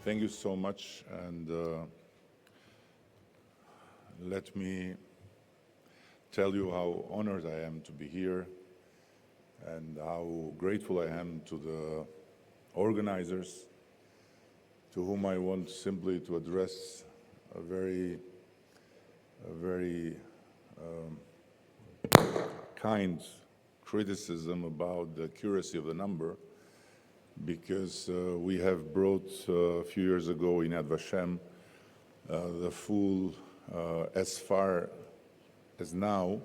Thank you so much, and let me tell you how honored I am to be here and how grateful I am to the organizers, to whom I want simply to address a very kind criticism about the accuracy of the number, because we have brought a few years ago in Yad Vashem the full, as far as now,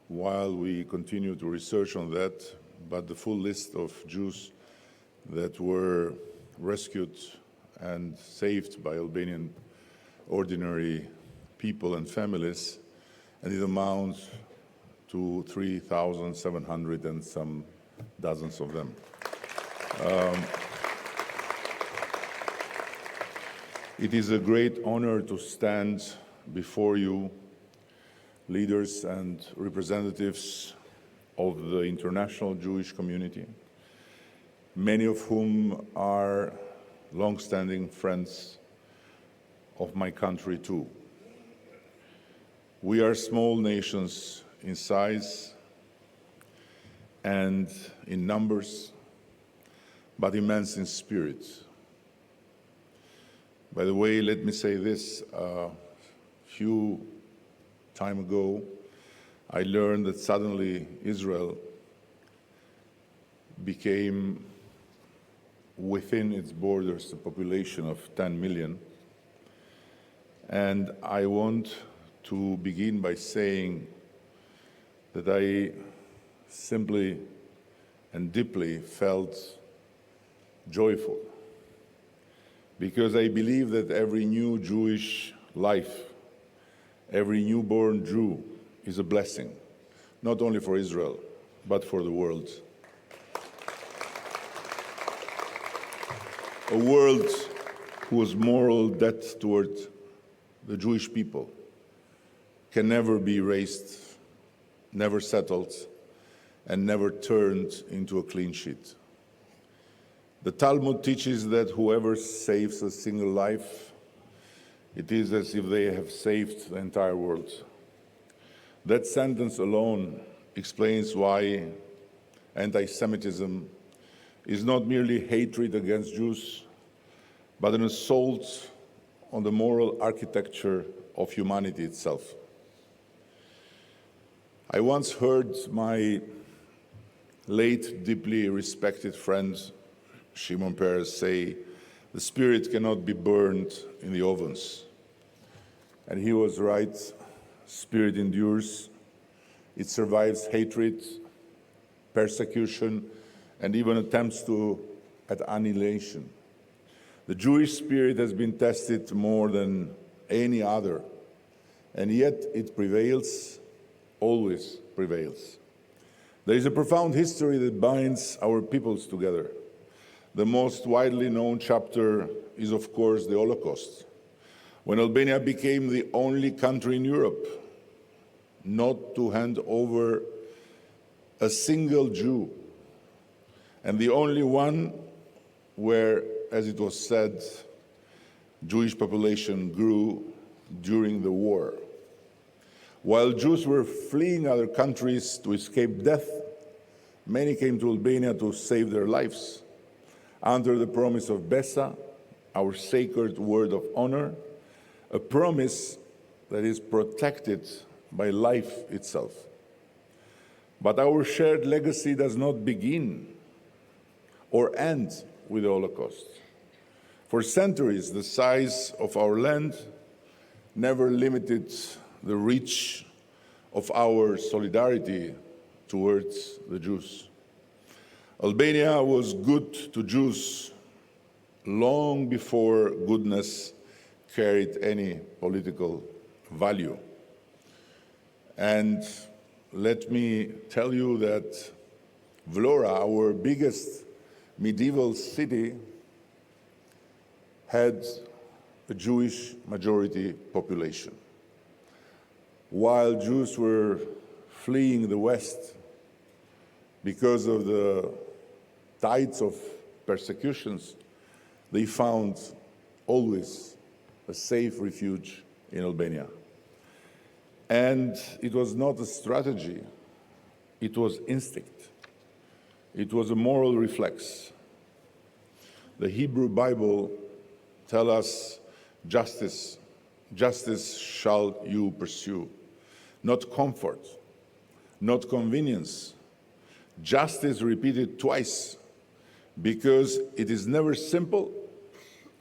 while we continue to research on that, but the full list of Jews that were rescued and saved by Albanian ordinary people and families, and it amounts to 3,700 and some dozens of them. It is a great honor to stand before you, leaders and representatives of the international Jewish community, many of whom are long-standing friends of my country too. We are small nations in size and in numbers, but immense in spirit. By the way, let me say this. A few time ago, I learned that suddenly Israel became, within its borders, a population of 10 million. And I want to begin by saying that I simply and deeply felt joyful, because I believe that every new Jewish life, every newborn Jew is a blessing, not only for Israel, but for the world. A world whose moral debt toward the Jewish people can never be erased, never settled, and never turned into a clean sheet. The Talmud teaches that whoever saves a single life, it is as if they have saved the entire world. That sentence alone explains why anti-Semitism is not merely hatred against Jews, but an assault on the moral architecture of humanity itself. I once heard my late, deeply respected friend, Shimon Peres, say, "The spirit cannot be burned in the ovens." And he was right. Spirit endures. It survives hatred, persecution, and even attempts at annihilation. The Jewish spirit has been tested more than any other, and yet it prevails, always prevails. There is a profound history that binds our peoples together. The most widely known chapter is, of course, the Holocaust, when Albania became the only country in Europe not to hand over a single Jew, and the only one where, as it was said, Jewish population grew during the war. While Jews were fleeing other countries to escape death, many came to Albania to save their lives, under the promise of Besa, our sacred word of honor, a promise that is protected by life itself. But our shared legacy does not begin or end with the Holocaust. For centuries, the size of our land never limited the reach of our solidarity towards the Jews. Albania was good to Jews long before goodness carried any political value. And let me tell you that Vlora, our biggest medieval city, had a Jewish majority population. While Jews were fleeing the West because of the tides of persecutions, they found always a safe refuge in Albania. And it was not a strategy, it was instinct. It was a moral reflex. The Hebrew Bible tells us justice shall you pursue, not comfort, not convenience. Justice repeated twice, because it is never simple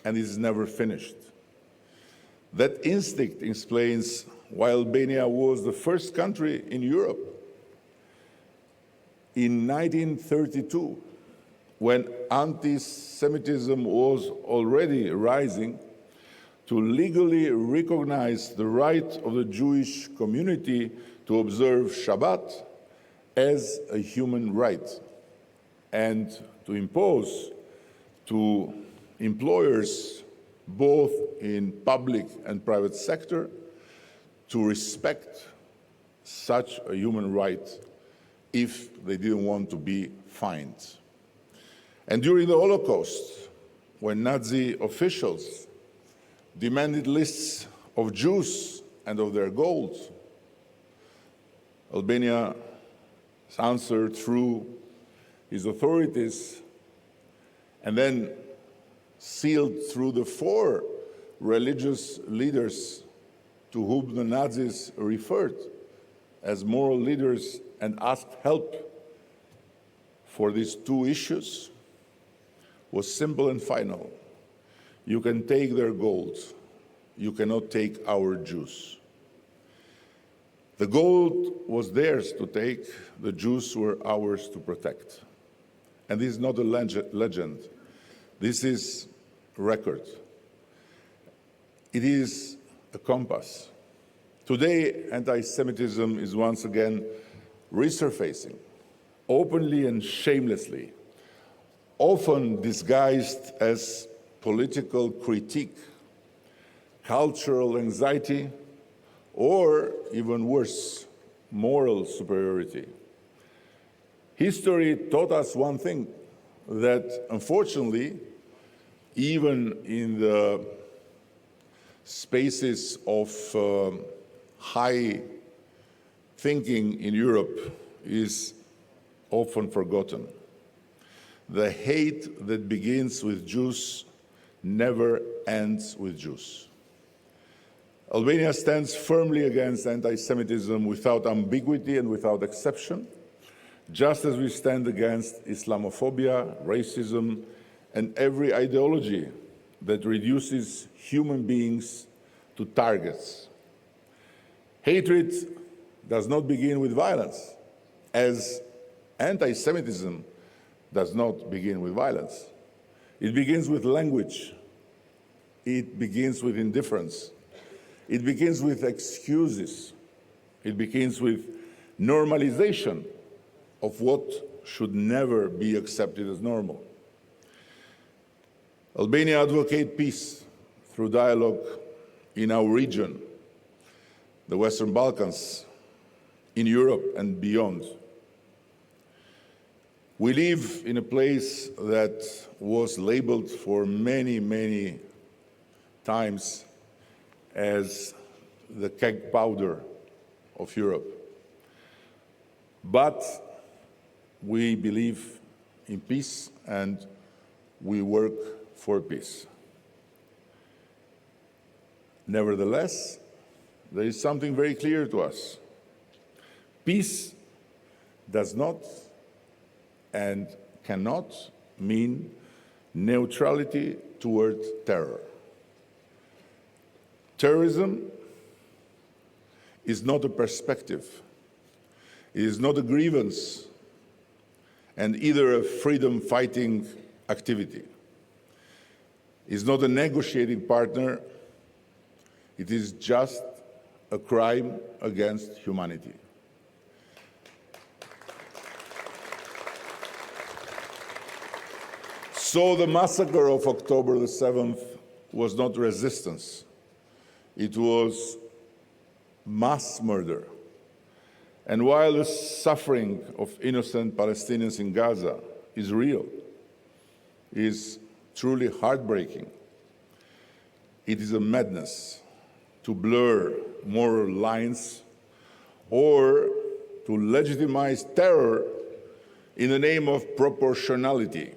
and it is never finished. That instinct explains why Albania was the first country in Europe in 1932, when anti-Semitism was already rising, to legally recognize the right of the Jewish community to observe Shabbat as a human right, and to impose to employers, both in public and private sector, to respect such a human right if they didn't want to be fined. And during the Holocaust, when Nazi officials demanded lists of Jews and of their gold, Albania answered through his authorities, and then sealed through the 4 religious leaders to whom the Nazis referred as moral leaders and asked help for these 2 issues, was simple and final. You can take their gold, you cannot take our Jews. The gold was theirs to take, the Jews were ours to protect. And this is not a legend, this is record. It is a compass. Today, anti-Semitism is once again resurfacing, openly and shamelessly, often disguised as political critique, cultural anxiety, or even worse, moral superiority. History taught us one thing, that unfortunately, even in the spaces of high thinking in Europe, is often forgotten. The hate that begins with Jews never ends with Jews. Albania stands firmly against anti-Semitism without ambiguity and without exception, just as we stand against Islamophobia, racism, and every ideology that reduces human beings to targets. Hatred does not begin with violence, as anti-Semitism does not begin with violence. It begins with language. It begins with indifference. It begins with excuses. It begins with normalization of what should never be accepted as normal. Albania advocates peace through dialogue in our region, the Western Balkans, in Europe and beyond. We live in a place that was labeled for many, many times as the keg powder of Europe. But we believe in peace and we work for peace. Nevertheless, there is something very clear to us. Peace does not and cannot mean neutrality toward terror. Terrorism is not a perspective. It is not a grievance and either a freedom-fighting activity. It is not a negotiating partner. It is just a crime against humanity. So the massacre of October the 7th was not resistance. It was mass murder. And while the suffering of innocent Palestinians in Gaza is real, is truly heartbreaking, it is a madness to blur moral lines or to legitimize terror in the name of proportionality.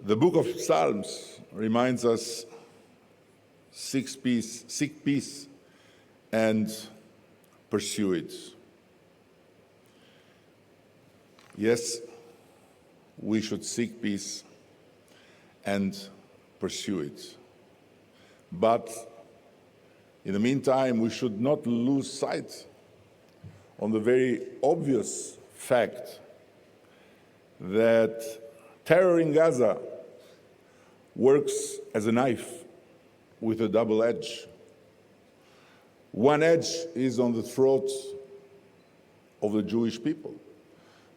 The book of Psalms reminds us, seek peace and pursue it. Yes, we should seek peace and pursue it. But in the meantime, we should not lose sight on the very obvious fact that terror in Gaza works as a knife with a double edge. One edge is on the throat of the Jewish people.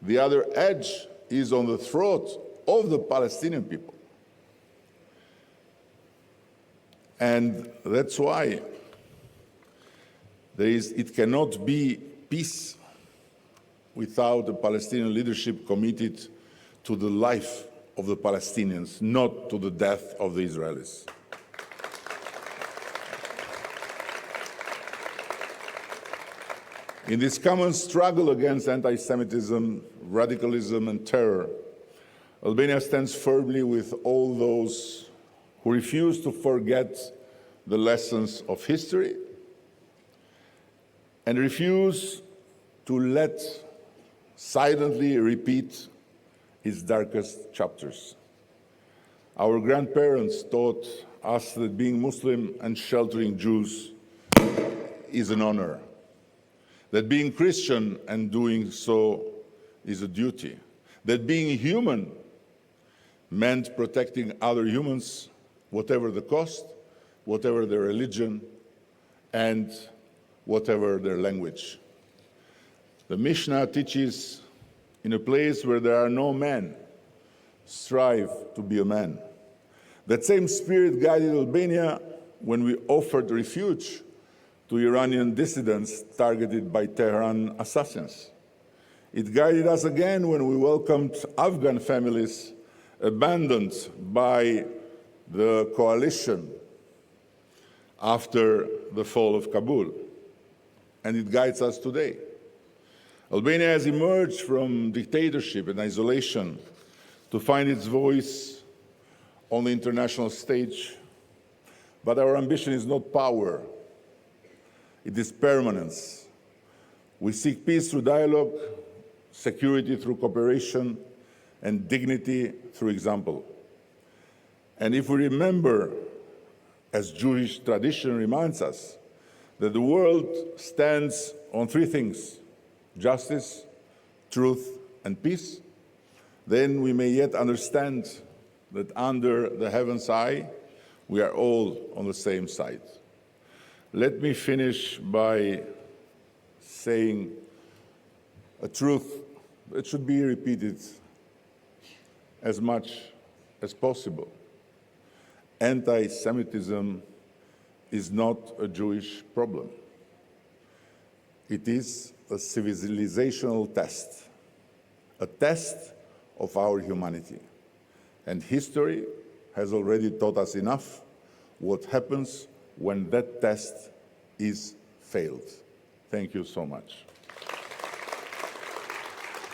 The other edge is on the throat of the Palestinian people. And that's why it cannot be peace without a Palestinian leadership committed to the life of the Palestinians, not to the death of the Israelis. In this common struggle against anti-Semitism, radicalism, and terror, Albania stands firmly with all those who refuse to forget the lessons of history and refuse to let silently repeat its darkest chapters. Our grandparents taught us that being Muslim and sheltering Jews is an honor, that being Christian and doing so is a duty, that being human meant protecting other humans, whatever the cost, whatever their religion, and whatever their language. The Mishnah teaches, in a place where there are no men, strive to be a man. That same spirit guided Albania when we offered refuge to Iranian dissidents targeted by Tehran assassins. It guided us again when we welcomed Afghan families abandoned by the coalition after the fall of Kabul. And it guides us today. Albania has emerged from dictatorship and isolation to find its voice on the international stage. But our ambition is not power. It is permanence. We seek peace through dialogue, security through cooperation, and dignity through example. And if we remember, as Jewish tradition reminds us, that the world stands on three things: justice, truth, and peace, then we may yet understand that under the heaven's eye, we are all on the same side. Let me finish by saying a truth that should be repeated as much as possible. Anti-Semitism is not a Jewish problem. It is a civilizational test, a test of our humanity. And history has already taught us enough what happens when that test is failed. Thank you so much.